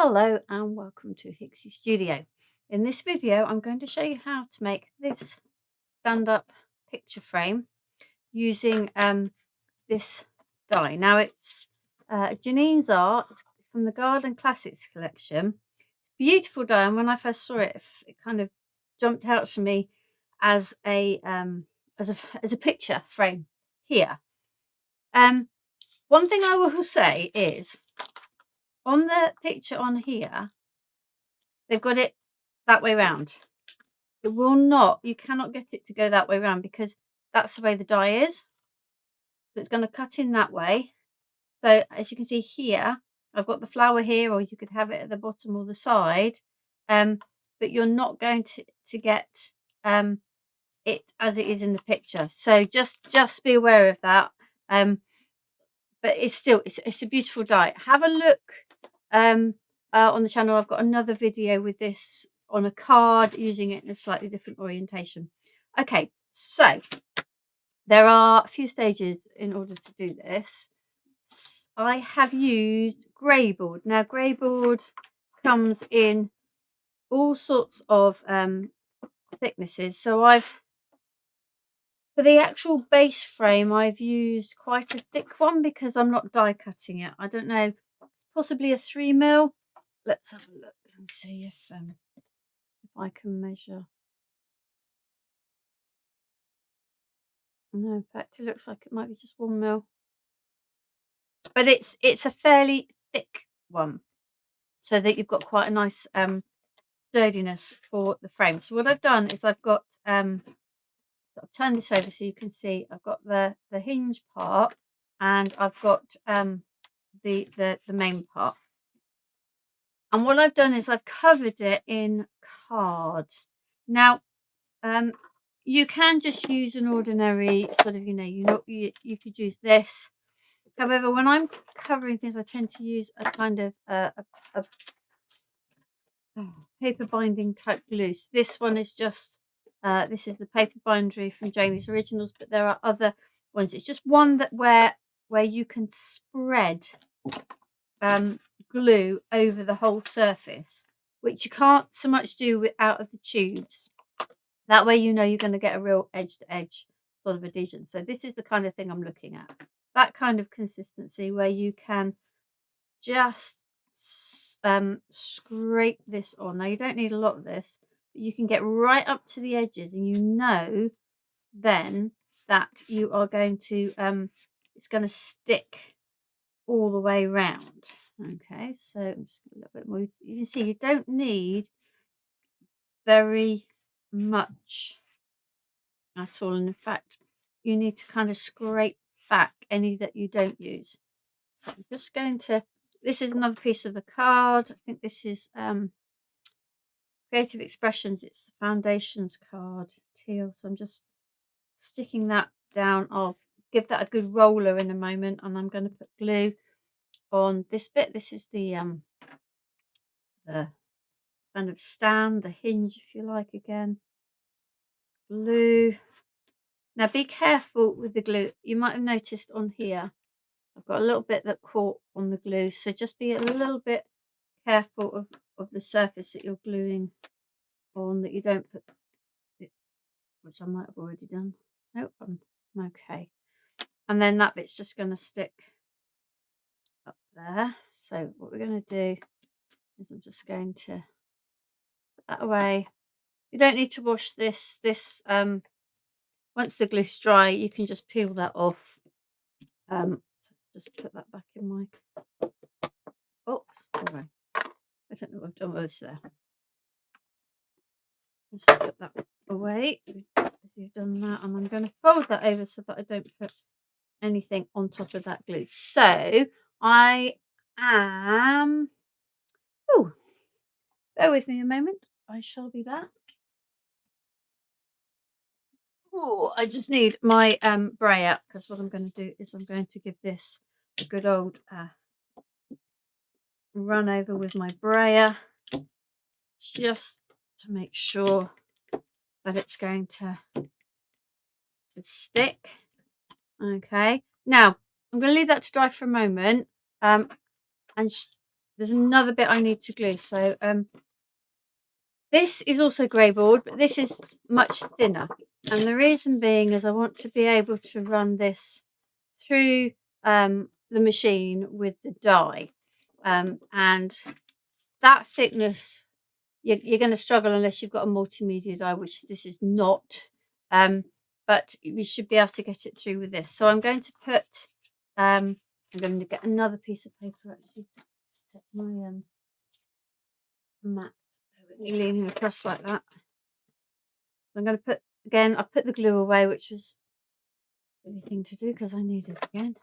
Hello and welcome to Hixxy Studio. In this video I'm going to show you how to make this stand-up picture frame using this die. Now it's Jeanine's art. It's from the Garden Classics collection. It's a beautiful die, and when I first saw it, it kind of jumped out to me as a picture frame here. One thing I will say is, on the picture on here, they've got it that way round. It will not, you cannot get it to go that way round because that's the way the die is. So it's going to cut in that way. So as you can see here, I've got the flower here, or you could have it at the bottom or the side. But you're not going to get it as it is in the picture. So just be aware of that. But it's a beautiful die. Have a look on the channel. I've got another video with this on a card, using it in a slightly different orientation. Okay, so there are a few stages in order to do this. I have used grey board. Now grey board comes in all sorts of thicknesses. So for the actual base frame, I've used quite a thick one because I'm not die cutting it. I don't know, possibly a 3mm. Let's have a look and see if I can measure. No, in fact, it looks like it might be just 1mm. But it's a fairly thick one, so that you've got quite a nice sturdiness for the frame. So what I've done is I've got I'll turn this over so you can see. I've got the hinge part, and I've got the main part. And what I've done is I've covered it in card. Now, you can just use an ordinary sort of, you could use this. However, when I'm covering things, I tend to use a kind of a paper binding type glue. So this one is just, this is the paper bindery from Janie's Originals, but there are other ones. It's just one that where you can spread glue over the whole surface, which you can't so much do out of the tubes. That way you're going to get a real edge to edge sort of adhesion. So this is the kind of thing I'm looking at. That kind of consistency where you can just scrape this on. Now you don't need a lot of this, but you can get right up to the edges, and then that you are going to it's going to stick all the way round. Okay, so I'm just a little bit more. You can see you don't need very much at all, and in fact you need to kind of scrape back any that you don't use. So I'm just going to, this is another piece of the card. I think this is Creative Expressions. It's the Foundations card, teal. So I'm just sticking that down. I'll give that a good roller in a moment, and I'm going to put glue on this bit. This is the kind of stand, the hinge, if you like, again. Glue. Now be careful with the glue. You might have noticed on here I've got a little bit that caught on the glue, so just be a little bit careful of the surface that you're gluing on, that you don't put it, which I might have already done. Nope, I'm okay. And then that bit's just going to stick up there. So what we're going to do is I'm just going to put that away. You don't need to wash this. Once the glue's dry, you can just peel that off. So just put that back in my box. All right. I don't know what I've done with this there. Just put that away. You've done that, and I'm going to fold that over so that I don't put anything on top of that glue. So I am, bear with me a moment. I shall be back. Oh, I just need my brayer, because what I'm going to do is I'm going to give this a good old run over with my brayer, just to make sure that it's going to stick. Okay, now I'm going to leave that to dry for a moment, and there's another bit I need to glue. So this is also grey board, but this is much thinner. And the reason being is I want to be able to run this through the machine with the die. And that thickness, you're going to struggle unless you've got a multimedia die, which this is not. But we should be able to get it through with this. So I'm going to put, I'm going to get another piece of paper actually. Take my mat, leaning across like that. I'm going to put, again, I put the glue away, which was the thing to do because I need it again.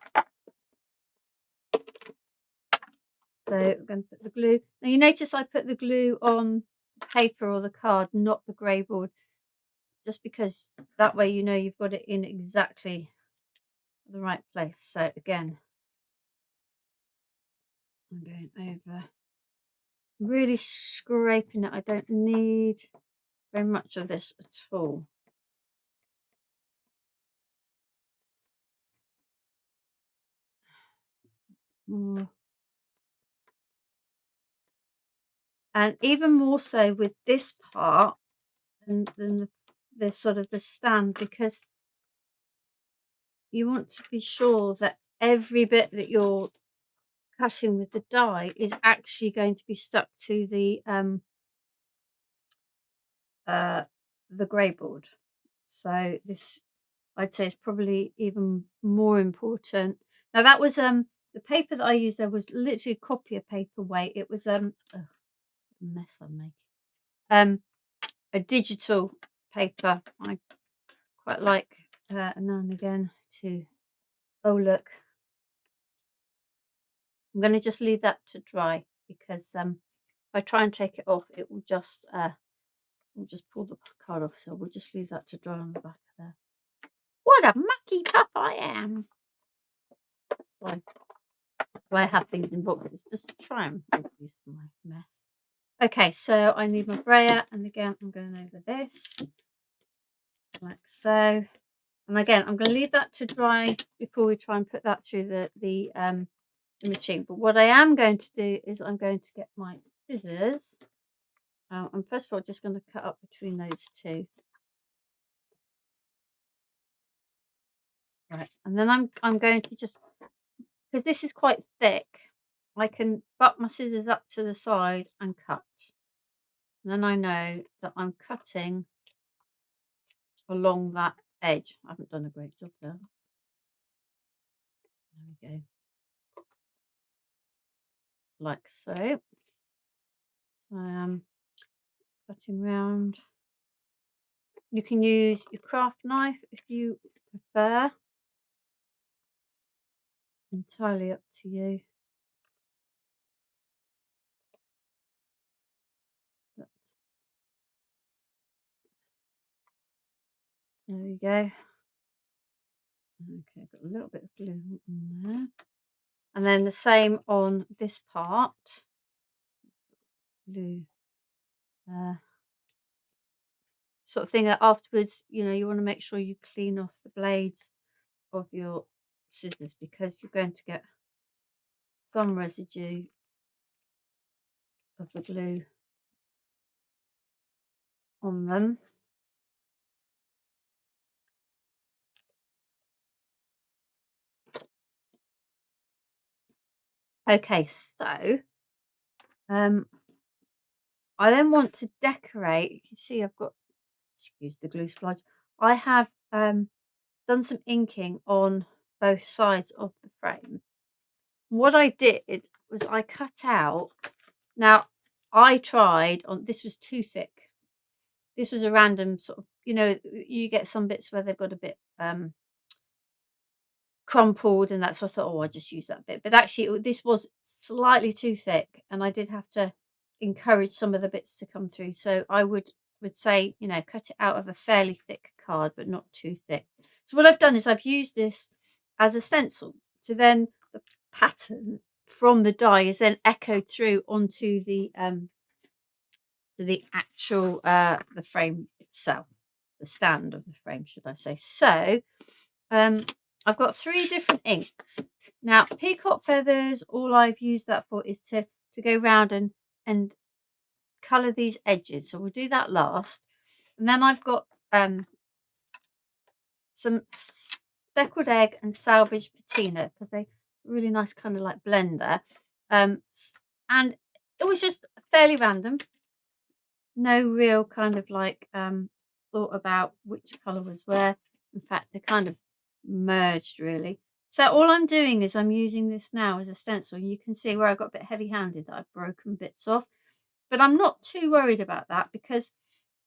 So I'm going to put the glue. Now you notice I put the glue on the paper or the card, not the grey board, just because that way you know you've got it in exactly the right place. So again, I'm going over, really scraping it. I don't need very much of this at all. More. And even more so with this part than the sort of the stand, because you want to be sure that every bit that you're cutting with the die is actually going to be stuck to the grey board. So this, I'd say, is probably even more important. Now that was the paper that I used there was literally copier paper weight. It was mess I'm making. A digital paper. I quite like now and again to, oh look, I'm going to just leave that to dry, because if I try and take it off, it will just we'll just pull the card off. So we'll just leave that to dry on the back of there. What a mucky pup I am! That's why I have things in boxes, just to try and reduce my mess. Okay, so I need my brayer, and again I'm going over this like so. And again, I'm going to leave that to dry before we try and put that through the machine. But what I am going to do is I'm going to get my scissors. I'm first of all just going to cut up between those two. Right, and then I'm going to just, because this is quite thick, I can butt my scissors up to the side and cut. And then I know that I'm cutting along that edge. I haven't done a great job there. There we go. Like so. So I am cutting round. You can use your craft knife if you prefer. Entirely up to you. But there we go. Okay, got a little bit of glue on there. And then the same on this part. Glue sort of thing that afterwards, you know, you want to make sure you clean off the blades of your scissors, because you're going to get some residue of the glue on them. Okay, so I then want to decorate. You can see I've got, excuse the glue splodge, I have done some inking on both sides of the frame. What I did was I cut out, now I tried on, this was too thick. This was a random sort of, you know, you get some bits where they've got a bit crumpled and that, so I thought, oh, I'll just use that bit. But actually this was slightly too thick, and I did have to encourage some of the bits to come through. So I would say, you know, cut it out of a fairly thick card, but not too thick. So what I've done is I've used this as a stencil. So then the pattern from the die is then echoed through onto the actual the frame itself, the stand of the frame, should I say. So I've got 3 different inks. Now, peacock feathers, all I've used that for is to to go round and colour these edges. So we'll do that last. And then I've got some speckled egg and salvage patina, because they really nice kind of like blend there. And it was just fairly random. No real kind of like thought about which colour was where. In fact, they kind of merged really. So all I'm doing is I'm using this now as a stencil. You can see where I got a bit heavy-handed that I've broken bits off. But I'm not too worried about that because,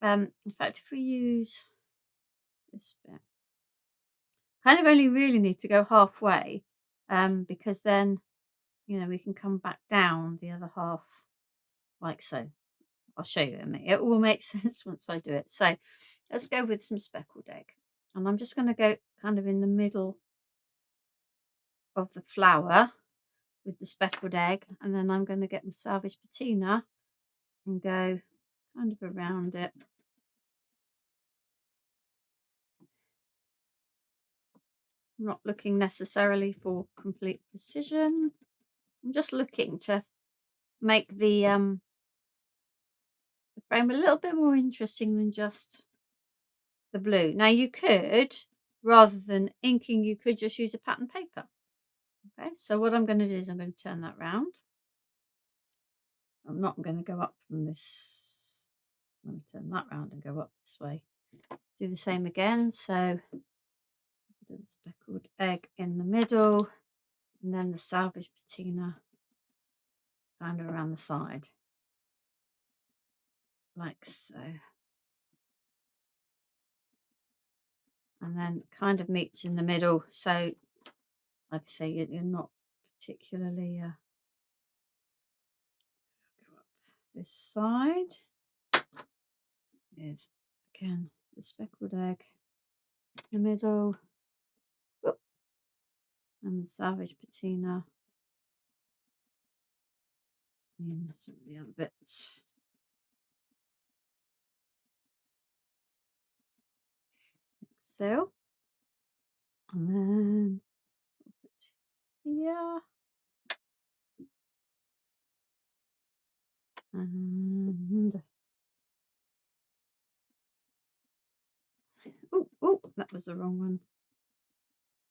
in fact, if we use this bit, kind of only really need to go halfway, because then, you know, we can come back down the other half like so. I'll show you in a minute. It will make sense once I do it. So let's go with some speckled egg. And I'm just going to go kind of in the middle of the flower with the speckled egg. And then I'm going to get my salvage patina and go kind of around it. I'm not looking necessarily for complete precision. I'm just looking to make the frame a little bit more interesting than just the blue. Now you could, rather than inking, you could just use a pattern paper. Okay, so what I'm going to do is I'm going to turn that round. I'm not going to go up from this. I'm going to turn that round and go up this way. Do the same again. So the speckled egg in the middle, and then the salvage patina kind of around the side, like so. And then kind of meets in the middle. So, like I say, you're not particularly go up this side. Is again the speckled egg in the middle. Whoop. And the salvage patina in some of the other bits. Like so. And then here. And oh, that was the wrong one.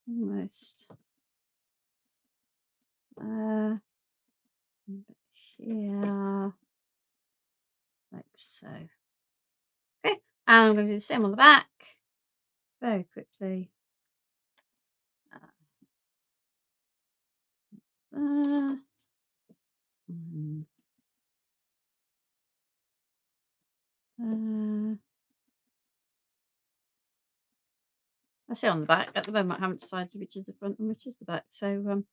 Almost. Here. Like so. Okay, and I'm going to do the same on the back very quickly. And I say on the back at the moment. I haven't decided which is the front and which is the back. So who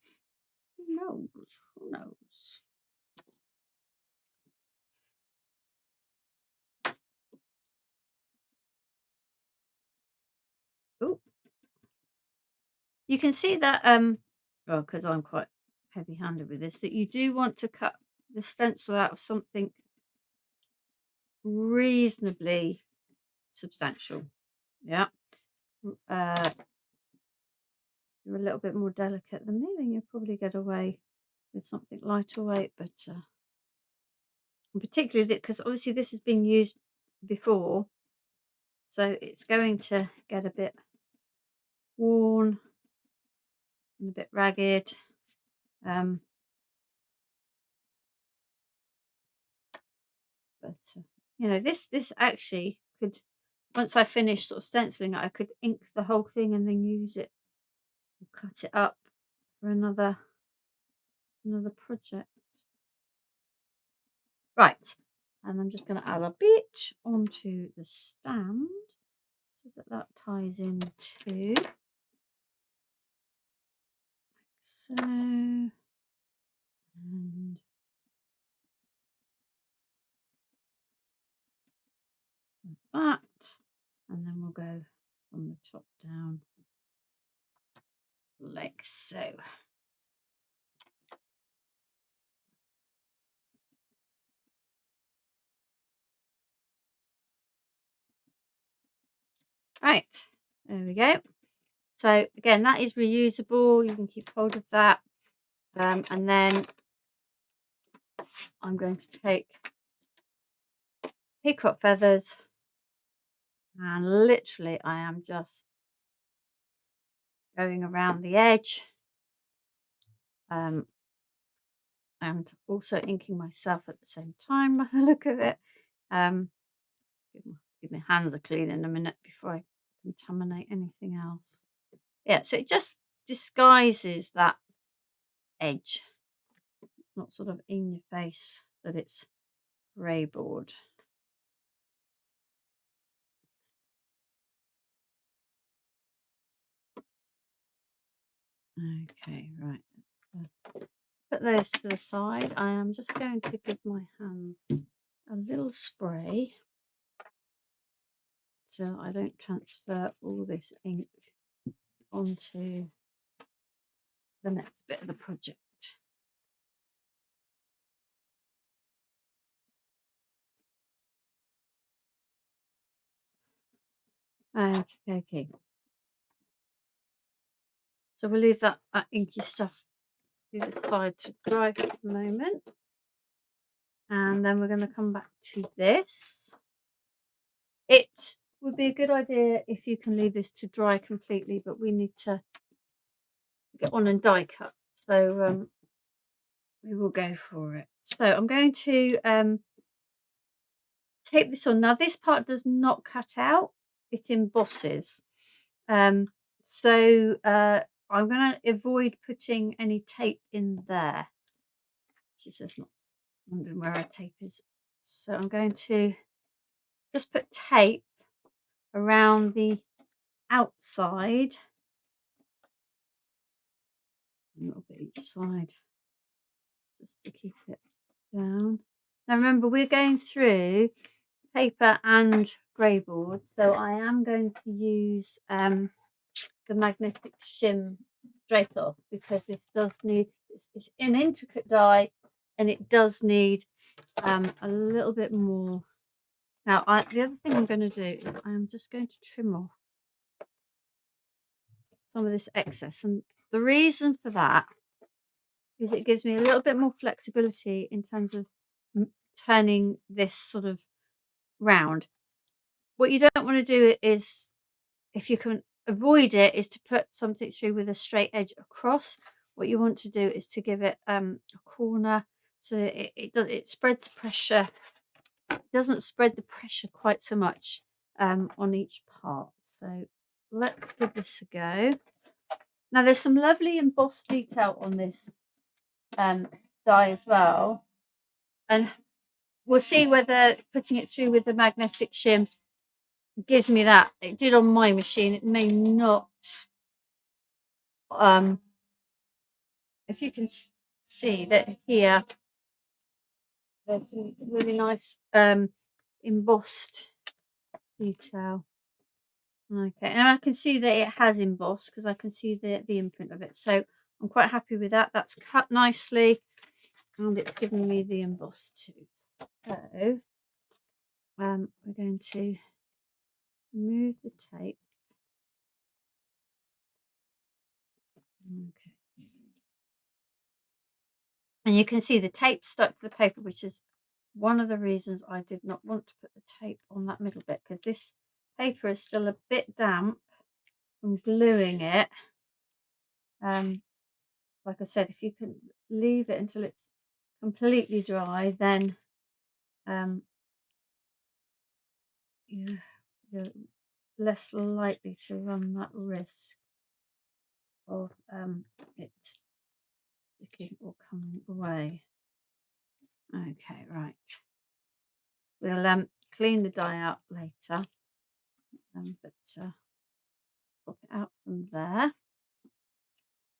knows? Who knows? Oh, you can see that well, because I'm quite heavy-handed with this, that you do want to cut the stencil out of something reasonably substantial. Yeah. You're a little bit more delicate than me, then you'll probably get away with something lighter weight, but particularly because obviously this has been used before, so it's going to get a bit worn and a bit ragged. But you know, this actually could, once I finish sort of stenciling it, I could ink the whole thing and then use it or cut it up for another project. Right, and I'm just going to add a bit onto the stand so that ties into like so, and like that, and then we'll go from the top down like so. Right, there we go. So again, that is reusable. You can keep hold of that, and then I'm going to take peacock feathers and literally I am just going around the edge, and also inking myself at the same time by the look of it. Give my hands a clean in a minute before I contaminate anything else. Yeah, so it just disguises that edge. It's not sort of in your face that it's grey board. Okay, right. Put those to the side. I am just going to give my hands a little spray so I don't transfer all this ink onto the next bit of the project. Okay. So we'll leave that inky stuff to the side to dry for the moment. And then we're going to come back to this. It would be a good idea if you can leave this to dry completely, but we need to get on and die cut. So we will go for it. So I'm going to take this on. Now this part does not cut out, it embosses. So I'm going to avoid putting any tape in there. She says not wondering where our tape is. So I'm going to just put tape around the outside, a little bit each side, just to keep it down. Now remember, we're going through paper and grey board, so I am going to use the magnetic shim straight off because this does need, it's an intricate die and it does need a little bit more. Now the other thing I'm going to do is I'm just going to trim off some of this excess, and the reason for that is it gives me a little bit more flexibility in terms of turning this sort of round. What you don't want to do is, if you can avoid it, is to put something through with a straight edge across. What you want to do is to give it a corner so that it spreads the pressure. It doesn't spread the pressure quite so much on each part. So let's give this a go. Now there's some lovely embossed detail on this die as well, and we'll see whether putting it through with the magnetic shim gives me that. It did on my machine. It may not. If you can see that here, there's some really nice embossed detail. Okay, and I can see that it has embossed because I can see the imprint of it. So I'm quite happy with that. That's cut nicely and it's giving me the emboss too. So we're going to remove the tape. Okay. And you can see the tape stuck to the paper, which is one of the reasons I did not want to put the tape on that middle bit, because this paper is still a bit damp from gluing it. Like I said, if you can leave it until it's completely dry, then you're less likely to run that risk of it sticking or coming away. Okay, right. We'll clean the die out later, but pop it out from there,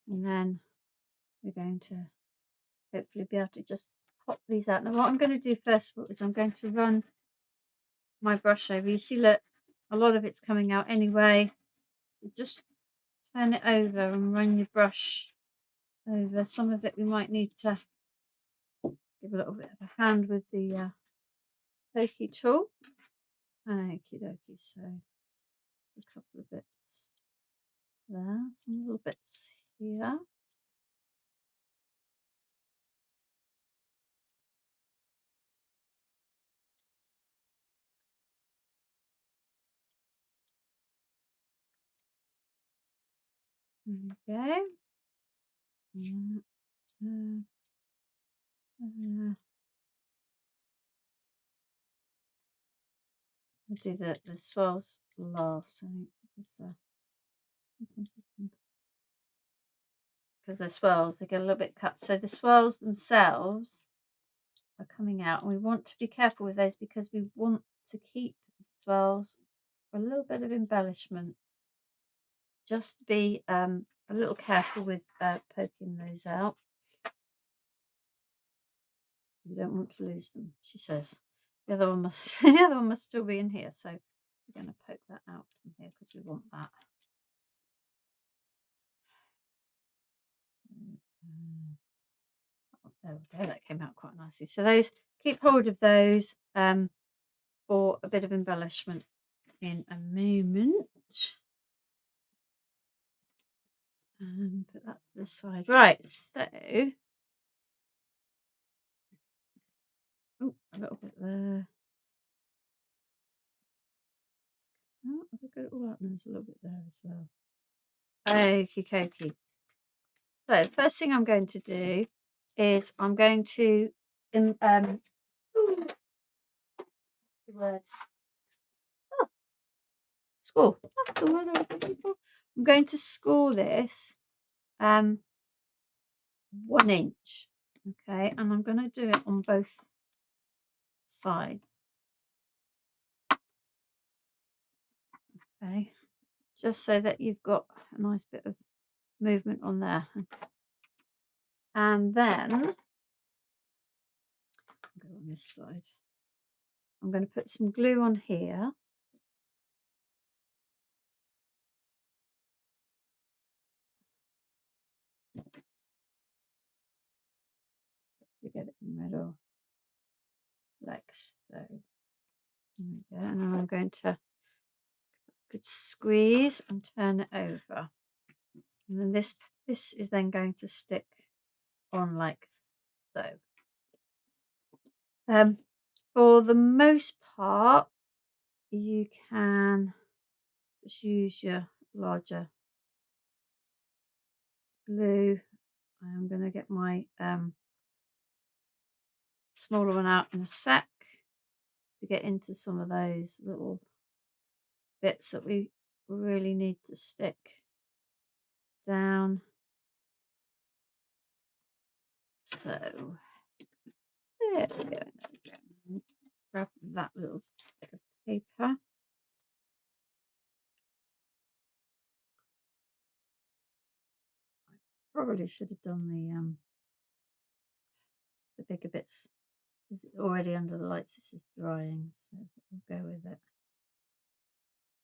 and then we're going to hopefully be able to just pop these out. Now what I'm going to do first of all is I'm going to run my brush over. You see, look, a lot of it's coming out anyway. Just turn it over and run your brush over. Some of it we might need to give a little bit of a hand with the pokey tool. Okie dokie, so a couple of bits there, some little bits here. There we go. We'll do the swirls last, I think, because they're swirls, they get a little bit cut. So the swirls themselves are coming out, and we want to be careful with those because we want to keep the swirls for a little bit of embellishment. Just to be a little careful with poking those out. You don't want to lose them, she says. The other one must the other one must still be in here, so we're going to poke that out from here because we want that. Oh, there we go, that came out quite nicely. So those, keep hold of those for a bit of embellishment in a moment. Put that to the side. Right, so oh, a little bit there. Oh, have I got it all out? No, there's a little bit there as well. Okie dokie. So the first thing I'm going to do is I'm going to the word. Oh, score. That's the word I was looking for. I'm going to score this 1 inch. Okay, and I'm going to do it on both sides. Okay, just so that you've got a nice bit of movement on there. And then I'll go on this side. I'm going to put some glue on here. To get it in the middle, like so. There we go. And then I'm going to good squeeze and turn it over. And then this is then going to stick on like so. For the most part, you can just use your larger glue. I'm going to get my smaller one out in a sec to get into some of those little bits that we really need to stick down. So there we go. Grab that little bit of paper. I probably should have done the bigger bits. It's already under the lights. This is drying, so we'll go with it.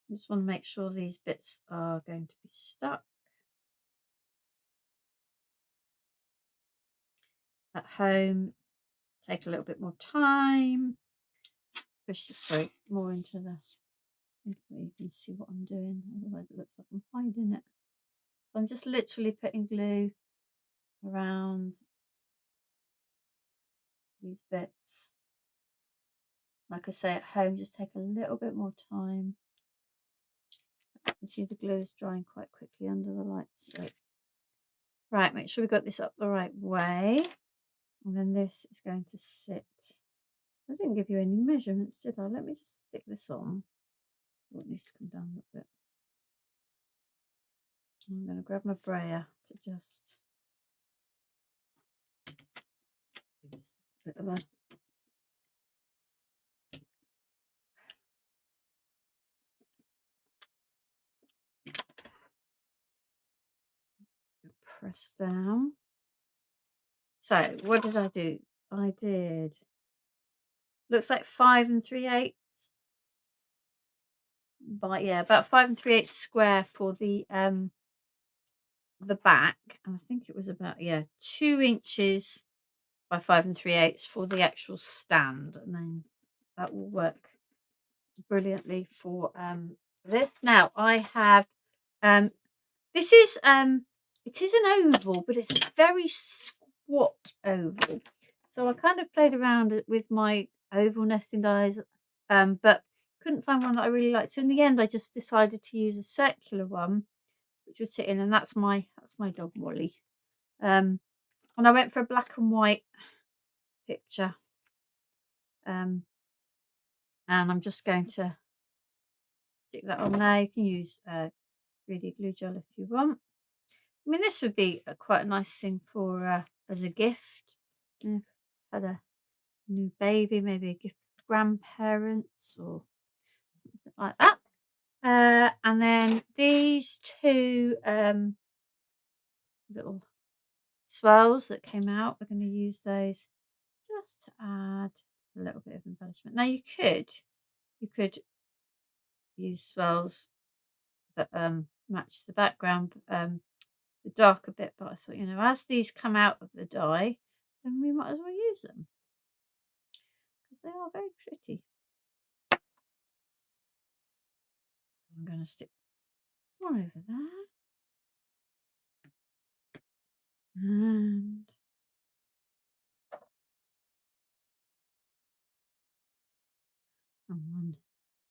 I just want to make sure these bits are going to be stuck. At home, take a little bit more time. Push the straight more into the where you can see what I'm doing. Otherwise, it looks like I'm hiding it. So I'm just literally putting glue around these bits. Like I say, at home, just take a little bit more time. You can see the glue is drying quite quickly under the lights. So, right, make sure we got this up the right way. And then this is going to sit. I didn't give you any measurements, did I? Let me just stick this on. Oh, it needs to come down a little bit. I'm going to grab my brayer to just give this a bit of a press down. So what did I do? I did, looks like 5 3/8. But yeah, about 5 3/8 square for the back. And I think it was about 2 inches by 5 3/8 for the actual stand, and then that will work brilliantly for this. Now I have this is it is an oval, but it's a very squat oval. So I kind of played around with my oval nesting dies, but couldn't find one that I really liked. So in the end, I just decided to use a circular one, which would sit in, and that's my dog Wally. And I went for a black and white picture. And I'm just going to stick that on there. You can use 3D glue gel if you want. I mean, this would be quite a nice thing for as a gift. Had a new baby, maybe a gift for grandparents or something like that. And then these two little swirls that came out, we're going to use those just to add a little bit of embellishment. Now you could use swirls that match the background, the darker bit, but I thought, you know, as these come out of the die, then we might as well use them because they are very pretty. So I'm going to stick one over there. And one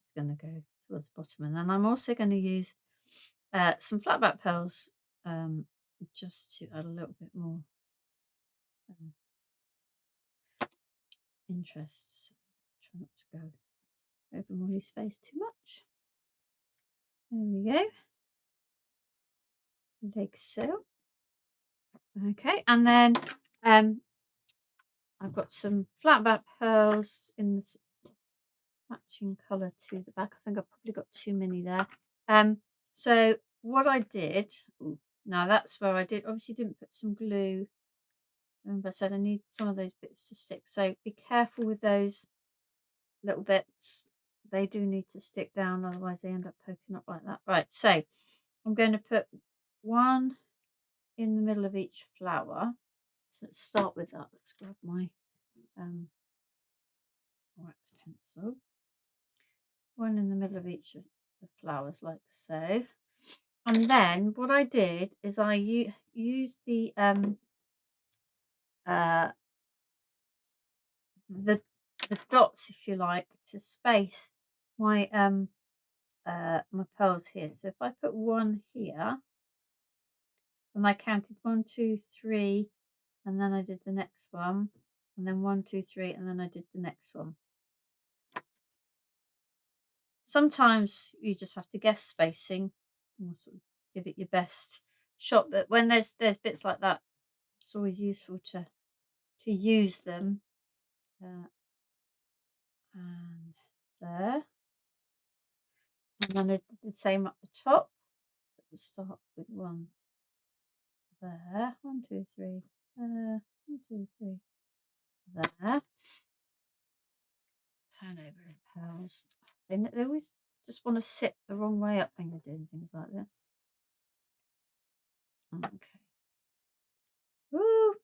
is going to go towards the bottom. And then I'm also going to use some flat back pearls just to add a little bit more interest. So try not to go over Molly's face too much. There we go. Like so. Okay, and then I've got some flat back pearls in the matching colour to the back. I think I've probably got too many there. So what I did, now that's where I obviously didn't put some glue. Remember I said I need some of those bits to stick. So be careful with those little bits. They do need to stick down, otherwise they end up poking up like that. Right, so I'm going to put one in the middle of each flower. So let's start with that. Let's grab my wax pencil. One in the middle of each of the flowers like so. And then what I did is I used the dots, if you like, to space my my pearls here. So if I put one here, and I counted 1, 2, 3, and then I did the next one, and then 1, 2, 3, and then I did the next one. Sometimes you just have to guess spacing, or sort of give it your best shot. But when there's bits like that, it's always useful to use them. And there, and then I did the same up the top. We'll start with one there, 1, 2, 3, there, 1, 2, 3, there. Turn over in pearls. They always just want to sit the wrong way up when you're doing things like this. Okay. Ooh,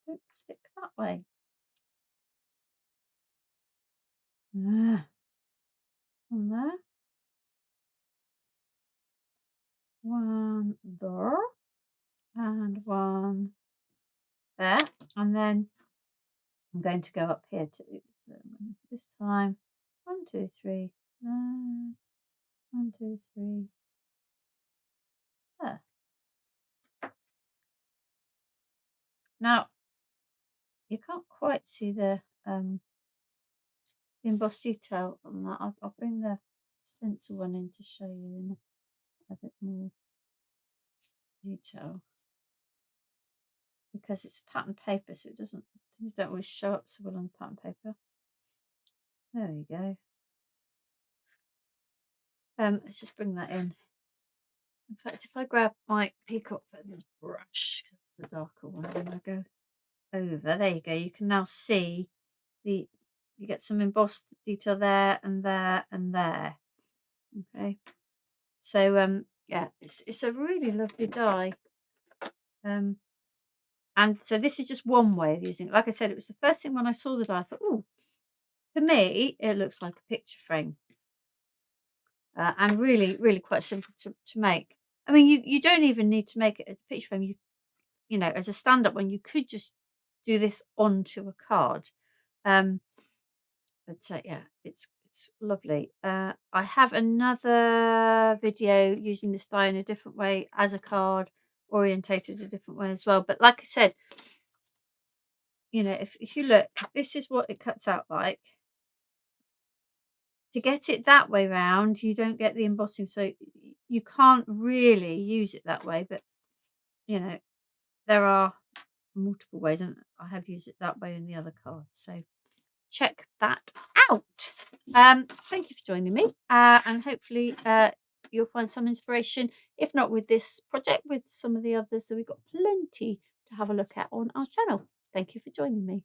don't stick that way. There. And there. One there. And one there. And then I'm going to go up here too. So this time, 1, 2, 3, there. 1, 2, 3, there. Now, you can't quite see the embossed detail on that. I'll bring the stencil one in to show you in a bit more detail, because it's pattern paper, so things don't always show up so well on the pattern paper. There we go. Let's just bring that in. In fact, if I grab my peacock feathers brush, because it's the darker one, and I go over, there you go. You can now see you get some embossed detail there and there and there. Okay, so yeah, it's a really lovely die. And so this is just one way of using it. Like I said, it was the first thing when I saw the die, I thought, oh, for me, it looks like a picture frame. And really, really quite simple to make. I mean, you don't even need to make it a picture frame. You know, as a stand-up one, you could just do this onto a card. But yeah, it's It's lovely. I have another video using this die in a different way as a card, orientated a different way as well. But like I said, you know, if you look, this is what it cuts out like. To get it that way round, you don't get the embossing, so you can't really use it that way. But, you know, there are multiple ways, and I have used it that way in the other card. So check that out. Thank you for joining me, and hopefully you'll find some inspiration, if not with this project, with some of the others. So we've got plenty to have a look at on our channel. Thank you for joining me.